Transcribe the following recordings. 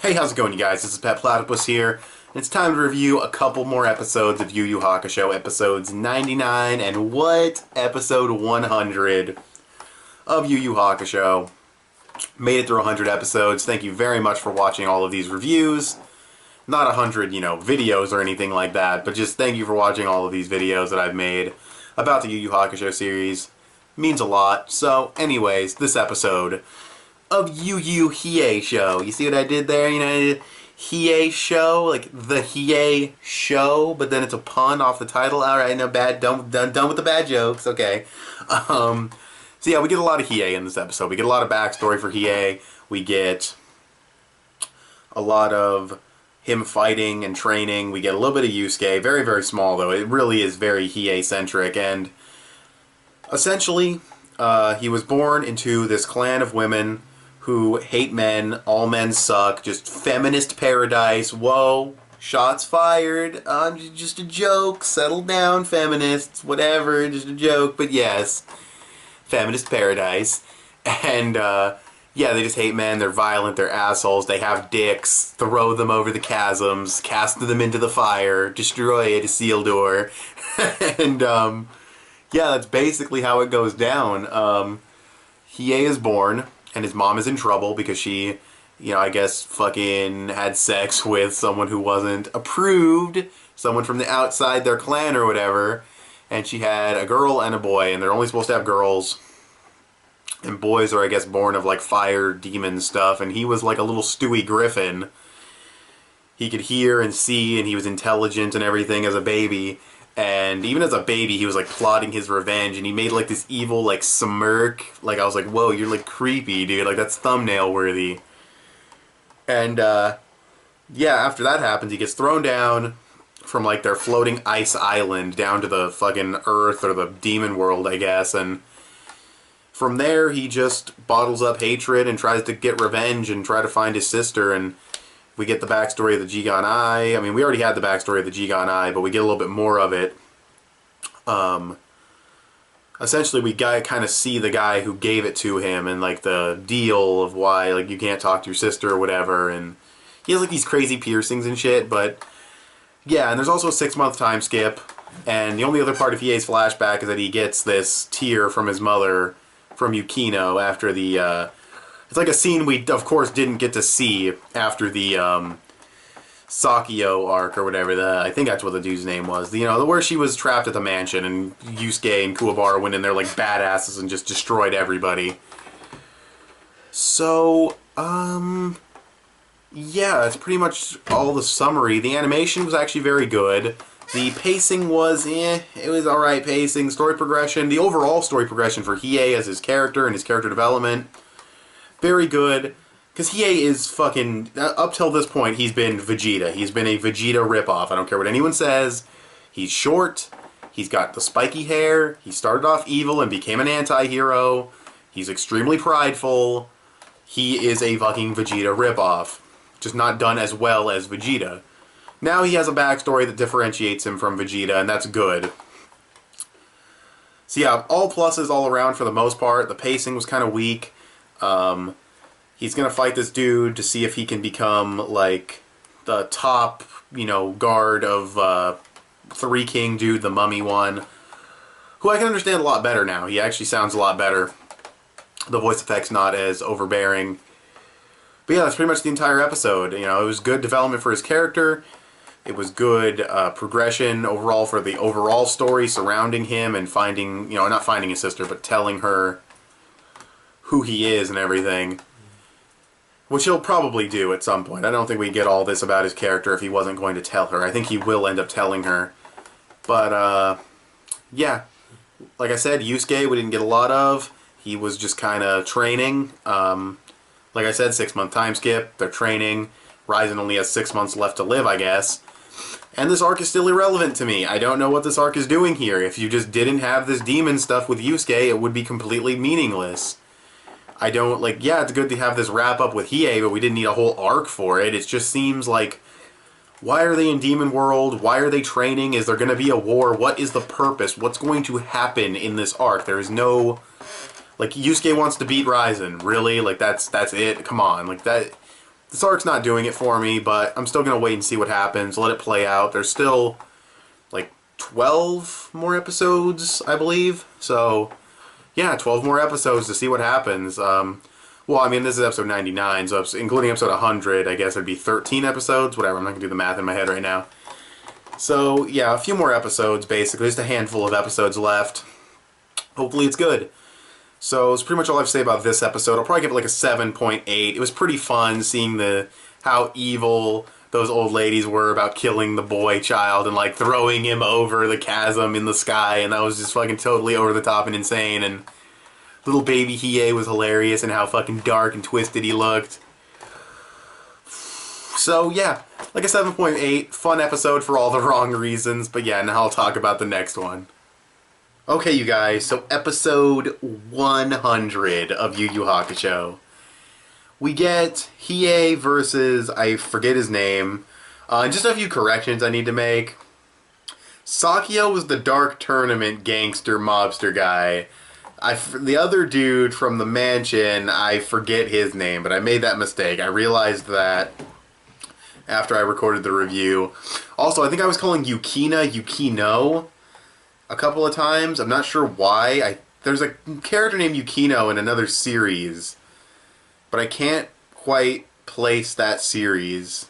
Hey, how's it going, you guys? This is petplatypus here, and it's time to review a couple more episodes of Yu Yu Hakusho, episodes 99 and episode 100 of Yu Yu Hakusho. Made it through 100 episodes. Thank you very much for watching all of these reviews. Not 100, videos or anything like that, but just thank you for watching all of these videos that I've made about the Yu Yu Hakusho series. It means a lot. So, anyways, this episode of Yu Yu Hieisho. You see what I did there? Hieisho, like the Hieisho, but then it's a pun off the title. Alright, no bad, done with the bad jokes, okay. So yeah, we get a lot of Hiei in this episode. We get a lot of backstory for Hiei. We get a lot of him fighting and training. We get a little bit of Yusuke. Very, very small, though. It really is very Hiei-centric, and essentially, he was born into this clan of women who hate men, all men suck, just feminist paradise. Whoa, shots fired. Just a joke. Settle down, feminists. Whatever, just a joke. But yes, feminist paradise. And yeah, they just hate men. They're violent. They're assholes. They have dicks. Throw them over the chasms. Cast them into the fire. Destroy it. A seal door. And yeah, that's basically how it goes down. Hiei is born, and his mom is in trouble because she, I guess fucking had sex with someone who wasn't approved, someone from the outside their clan or whatever, and she had a girl and a boy, and they're only supposed to have girls, and boys are, I guess, born of, like, fire demon stuff, and he was like a little Stewie Griffin. He could hear and see, and he was intelligent and everything as a baby. And even as a baby, he was, like, plotting his revenge, and he made, like, this evil, like, smirk. Like, I was like, whoa, you're, like, creepy, dude. Like, that's thumbnail-worthy. And, yeah, after that happens, he gets thrown down from, like, their floating ice island down to the fucking Earth, or the demon world, I guess, and from there, he just bottles up hatred and tries to get revenge and try to find his sister, and we get the backstory of the Jiganai. I mean, we already had the backstory of the Jiganai, but we get a little bit more of it. Essentially, we kind of see the guy who gave it to him and, like, the deal of why, like, you can't talk to your sister or whatever, and he has, like, these crazy piercings and shit, but yeah, and there's also a 6-month time skip, and the only other part of Hiei's flashback is that he gets this tear from his mother, from Yukino, after the, it's like a scene we, of course, didn't get to see after the, Sakio arc, or whatever, I think that's what the dude's name was. Where she was trapped at the mansion, and Yusuke and Kuwabara went in there like badasses and just destroyed everybody. So, yeah, that's pretty much all the summary. The animation was actually very good. The pacing was, it was alright pacing. Story progression, the overall story progression for Hiei as his character and his character development, very good. Because Hiei is fucking, up till this point, he's been Vegeta. He's been a Vegeta ripoff. I don't care what anyone says. He's short. He's got the spiky hair. He started off evil and became an anti-hero. He's extremely prideful. He is a fucking Vegeta ripoff. Just not done as well as Vegeta. Now he has a backstory that differentiates him from Vegeta, and that's good. So yeah, all pluses all around for the most part. The pacing was kind of weak. He's gonna fight this dude to see if he can become, like, the top, guard of, Three King dude, the mummy one, who I can understand a lot better now. He actually sounds a lot better. The voice effect's not as overbearing. But yeah, that's pretty much the entire episode. It was good development for his character. It was good progression overall for the overall story surrounding him and finding, not finding his sister, but telling her who he is and everything. Which he'll probably do at some point. I don't think we get all this about his character if he wasn't going to tell her. I think he will end up telling her. But, yeah. Like I said, Yusuke we didn't get a lot of. He was just kind of training. Like I said, 6-month time skip. They're training. Ryzen only has 6 months left to live, I guess. And this arc is still irrelevant to me. I don't know what this arc is doing here. If you just didn't have this demon stuff with Yusuke, it would be completely meaningless. I don't, yeah, it's good to have this wrap-up with Hiei, but we didn't need a whole arc for it. It just seems like, why are they in Demon World? Why are they training? Is there going to be a war? What is the purpose? What's going to happen in this arc? There is no, Like, Yusuke wants to beat Ryzen. Really? Like, that's it? Come on. Like, that... This arc's not doing it for me, but I'm still going to wait and see what happens. Let it play out. There's still, like, 12 more episodes, I believe. So, yeah, 12 more episodes to see what happens. Well, I mean, this is episode 99, so including episode 100, I guess it'd be 13 episodes. Whatever, I'm not going to do the math in my head right now. So, yeah, a few more episodes, basically. Just a handful of episodes left. Hopefully it's good. So, it's pretty much all I have to say about this episode. I'll probably give it like a 7.8. It was pretty fun seeing how evil those old ladies were about killing the boy child and, like, throwing him over the chasm in the sky, and that was just fucking totally over the top and insane, and little baby Hiei was hilarious and how fucking dark and twisted he looked. So, yeah, like a 7.8. Fun episode for all the wrong reasons. But yeah, now I'll talk about the next one. Okay, you guys, so episode 100 of Yu Yu Hakusho. We get Hiei versus, I forget his name. Just a few corrections I need to make. Sakio was the Dark Tournament gangster mobster guy. The other dude from the mansion, I forget his name, but I made that mistake. I realized that after I recorded the review. Also, I think I was calling Yukina Yukino a couple of times. I'm not sure why. There's a character named Yukino in another series, but I can't quite place that series.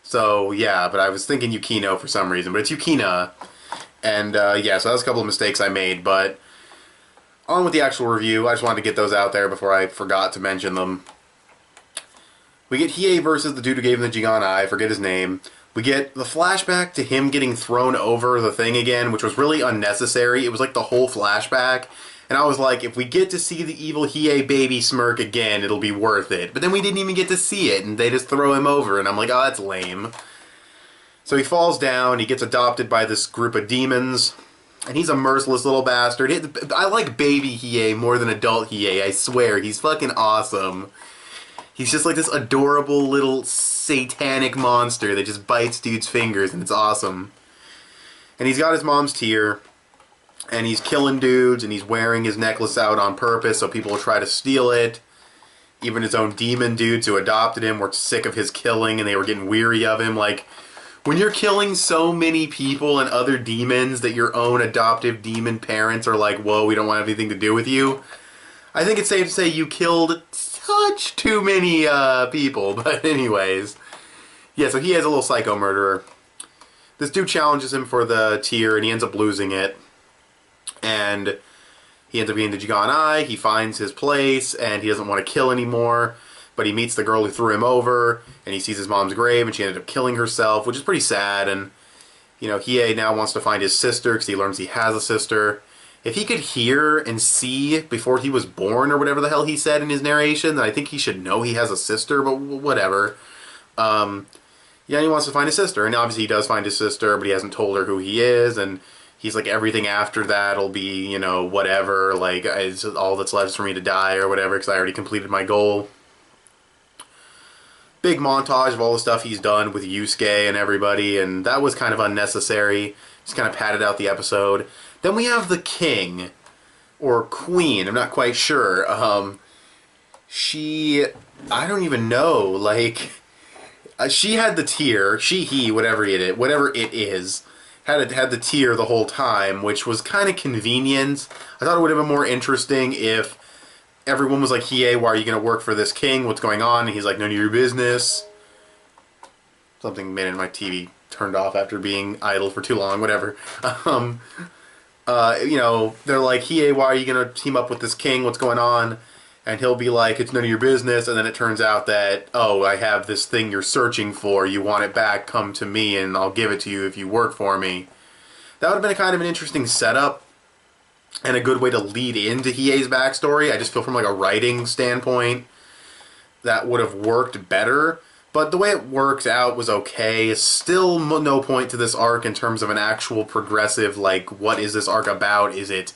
So, yeah, but I was thinking Yukino for some reason, but it's Yukina. And, yeah, so that was a couple of mistakes I made, but on with the actual review. I just wanted to get those out there before I forgot to mention them. We get Hiei versus the dude who gave him the Jigan Eye, I forget his name. We get the flashback to him getting thrown over the thing again, which was really unnecessary. It was like the whole flashback. And I was like, if we get to see the evil Hiei baby smirk again, it'll be worth it. But then we didn't even get to see it, and they just throw him over, and I'm like, oh, that's lame. So he falls down, he gets adopted by this group of demons. And he's a merciless little bastard. I like baby Hiei more than adult Hiei, I swear. He's fucking awesome. He's just like this adorable little satanic monster that just bites dudes' fingers, and it's awesome. And he's got his mom's tear, and he's killing dudes, and he's wearing his necklace out on purpose so people will try to steal it. Even his own demon dudes who adopted him were sick of his killing, and they were getting weary of him. Like, when you're killing so many people and other demons that your own adoptive demon parents are like, whoa, we don't want anything to do with you, I think it's safe to say you killed such too many people. But anyways, yeah, so he has a little psycho murderer. This dude challenges him for the tier, and he ends up losing it. And he ends up getting the Jigan Eye, he finds his place, and he doesn't want to kill anymore. But he meets the girl who threw him over, and he sees his mom's grave, and she ended up killing herself, which is pretty sad. And, you know, Hiei now wants to find his sister, because he learns he has a sister. If he could hear and see before he was born, or whatever the hell he said in his narration, then I think he should know he has a sister, but whatever. Yeah, he wants to find his sister, and obviously he does find his sister, but he hasn't told her who he is, and he's like, everything after that will be, you know, whatever, like, it's all that's left is for me to die, or whatever, because I already completed my goal. Big montage of all the stuff he's done with Yusuke and everybody, and that was kind of unnecessary. Just kind of padded out the episode. Then we have the king, or queen, I'm not quite sure. I don't even know, like, she had the tear, he, whatever it is, had the tear the whole time, which was kind of convenient. I thought it would have been more interesting if everyone was like, Hiei, why are you going to work for this king? What's going on? And he's like, none of your business. Something made my TV turned off after being idle for too long, whatever. You know, they're like, Hiei, why are you going to team up with this king? What's going on? And he'll be like, it's none of your business. And then it turns out that, oh, I have this thing you're searching for. You want it back, come to me, and I'll give it to you if you work for me. That would have been a kind of an interesting setup. And a good way to lead into Hiei's backstory. I just feel from like a writing standpoint that would have worked better. But the way it worked out was okay. Still no point to this arc in terms of an actual progressive, like, what is this arc about? Is it,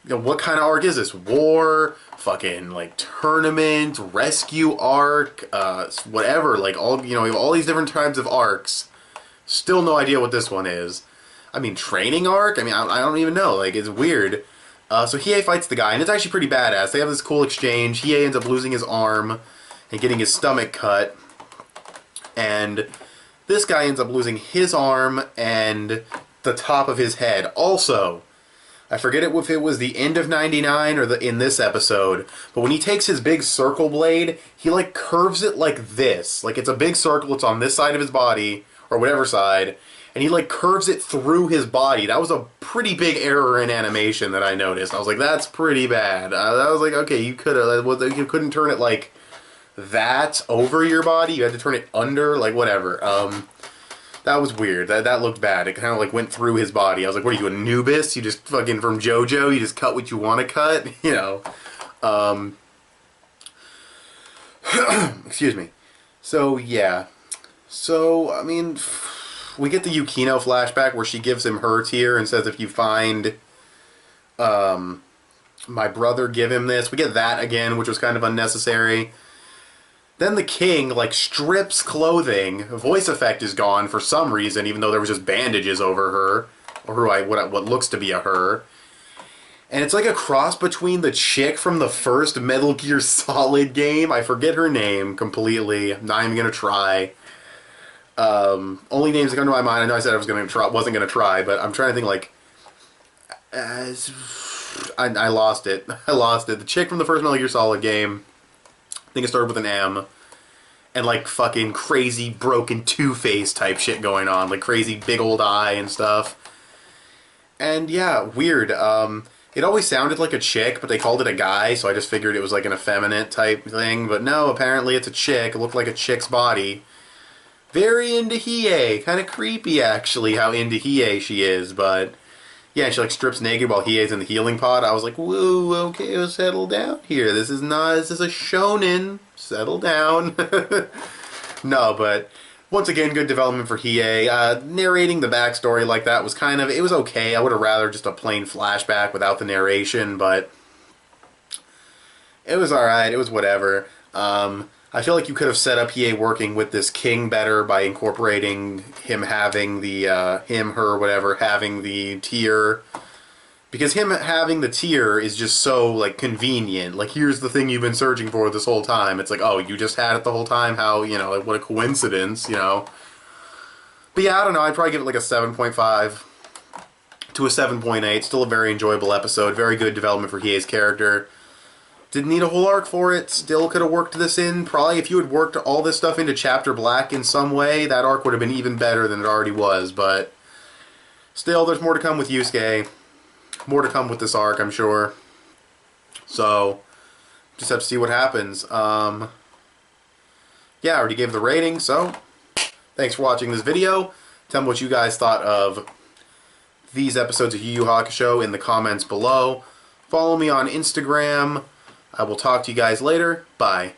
you know, what kind of arc is this? War? Fucking, like, tournament? Rescue arc? Whatever. Like, all, you know, we have all these different types of arcs. Still no idea what this one is. I mean, training arc? I mean, I don't even know. Like, it's weird. So Hiei fights the guy, and it's actually pretty badass. They have this cool exchange. Hiei ends up losing his arm, and getting his stomach cut. And this guy ends up losing his arm and the top of his head. Also, I forget if it was the end of 99 or in this episode, but when he takes his big circle blade, he like curves it like this. Like it's a big circle, it's on this side of his body, or whatever side, and he like curves it through his body. That was a pretty big error in animation that I noticed. I was like, that's pretty bad. I was like, okay, you couldn't turn it like that over your body. You had to turn it under, like whatever. That was weird. That looked bad. It kind of like went through his body. I was like, what are you, Anubis? You just fucking from JoJo? You just cut what you want to cut? You know. Excuse me. So, yeah. So, I mean, we get the Yukino flashback where she gives him her tear and says, if you find my brother, give him this. We get that again, which was kind of unnecessary. Then the king, like, strips clothing. Voice effect is gone for some reason, even though there was just bandages over her. Or what looks to be a her. And it's like a cross between the chick from the first Metal Gear Solid game. I forget her name completely. I'm not even going to try. Only names that come to my mind, I know I said I wasn't going to try, but I'm trying to think, like... I lost it. I lost it. The chick from the first Metal Gear Solid game... I think it started with an M, and like fucking crazy broken Two-Face type shit going on, like crazy big old eye and stuff. And yeah, weird. It always sounded like a chick, but they called it a guy, so I just figured it was like an effeminate type thing. But no, apparently it's a chick. It looked like a chick's body. Very into Hiei. Kind of creepy, actually, how into Hiei she is, but... Yeah, she like strips naked while Hiei's in the healing pod. I was like, whoa, okay, well, settle down here. This is a shonen. Settle down. No, but once again, good development for Hiei. Narrating the backstory like that was it was okay. I would have rather just a plain flashback without the narration, but it was alright. It was whatever. I feel like you could have set up Hiei working with this king better by incorporating him having the, having the tear. Because him having the tear is just so, like, convenient. Like, here's the thing you've been searching for this whole time. It's like, oh, you just had it the whole time? How, you know, like, what a coincidence, you know? But yeah, I don't know. I'd probably give it like a 7.5 to a 7.8. Still a very enjoyable episode. Very good development for Hiei's character. Didn't need a whole arc for it. Still could have worked this in. Probably if you had worked all this stuff into Chapter Black in some way, that arc would have been even better than it already was. But still, there's more to come with Yusuke. More to come with this arc, I'm sure. So, just have to see what happens. Yeah, I already gave the rating, so thanks for watching this video. Tell me what you guys thought of these episodes of Yu Yu Hakusho in the comments below. Follow me on Instagram. I will talk to you guys later. Bye.